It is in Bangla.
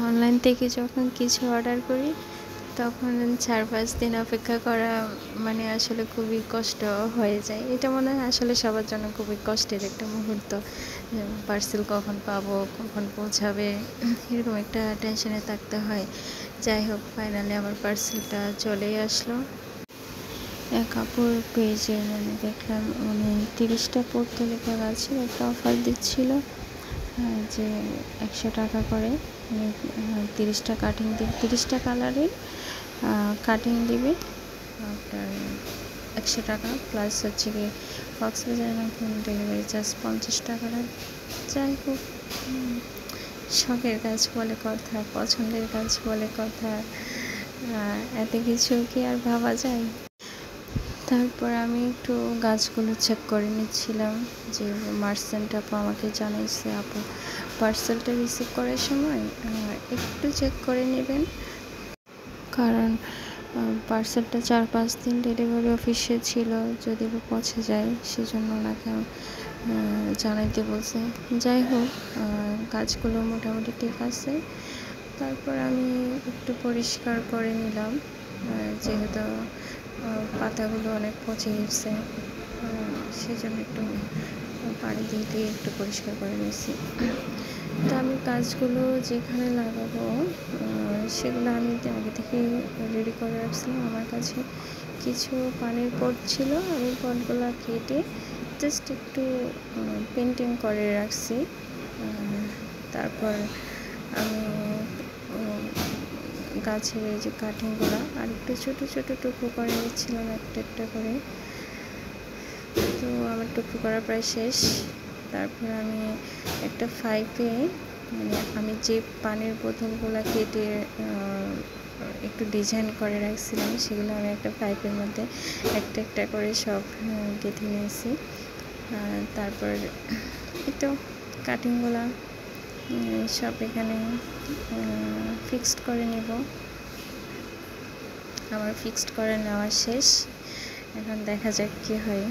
অনলাইন থেকে যখন কিছু অর্ডার করি তখন 4-5 দিন অপেক্ষা করা মানে আসলে খুবই কষ্ট হয়ে যায়। এটা মনে হয় আসলে সবার জন্য খুবই কষ্টের একটা মুহূর্ত। পার্সেল কখন পাবো, কখন পৌঁছাবে, এরকম একটা টেনশনে থাকতে হয়। যাই হোক, ফাইনালি আমার পার্সেলটা চলেই আসলো। এক আপুর পেজে মানে দেখলাম উনি 30টা পর্তুলিকা গাছের একটা অফার দিচ্ছিল, যে 100 টাকা করে 30টা কাটিং দিবে, 30টা কালারের কাটিং দিবে আপনার 100 টাকা, প্লাস হচ্ছে কি কক্সবাজার নাকি ডেলিভারি চার্জ 50 টাকা লাগে। যাই হোক, শখের কাজ বলে কথা, পছন্দের কাজ বলে কথা, এত কিছু কি আর ভাবা যায়। তারপর আমি একটু গাছগুলো চেক করে নিচ্ছিলাম, যে মার্চেন্ট আপু আমাকে জানাইছে আপু পার্সেলটা রিসিভ করার সময় একটু চেক করে নেবেন, কারণ পার্সেলটা 4-5 দিন ডেলিভারি অফিসে ছিল, যদি পৌঁছে যায় সেজন্য ওনাকে জানাইতে বলছে। যাই হোক, কাজগুলো মোটামুটি ঠিক আছে। তারপর আমি একটু পরিষ্কার করে নিলাম, যেহেতু পাতাগুলো অনেক পচে গেছে, সেজন্য একটু পানি দিয়ে একটু পরিষ্কার করে নিয়েছি। তো আমি গাছগুলো যেখানে লাগাবো সেগুলো আমি আগে থেকে রেডি করে রাখছিলাম। আমার কাছে কিছু পানির পট ছিল, আমি পটগুলো কেটে জাস্ট একটু পেন্টিং করে রাখছি। তারপর আমি গাছের এই যে কাটিংগুলো আর একটু ছোটো ছোটো টুকরো করে নিচ্ছিলাম একটা একটা করে। তো আমার টুকরো করা প্রায় শেষ। তারপর আমি একটা পাইপে মানে আমি যে পানির বোতলগুলো কেটে একটু ডিজাইন করে রাখছিলাম, সেগুলো আমি একটা পাইপের মধ্যে একটা একটা করে সব গেঁথে নিয়েছি। তারপর এই তো কাটিংগুলো সব এখানে ফিক্সড করে নেব। আমার ফিক্সড করে নেওয়া শেষ, এখন দেখা যাক কী হয়।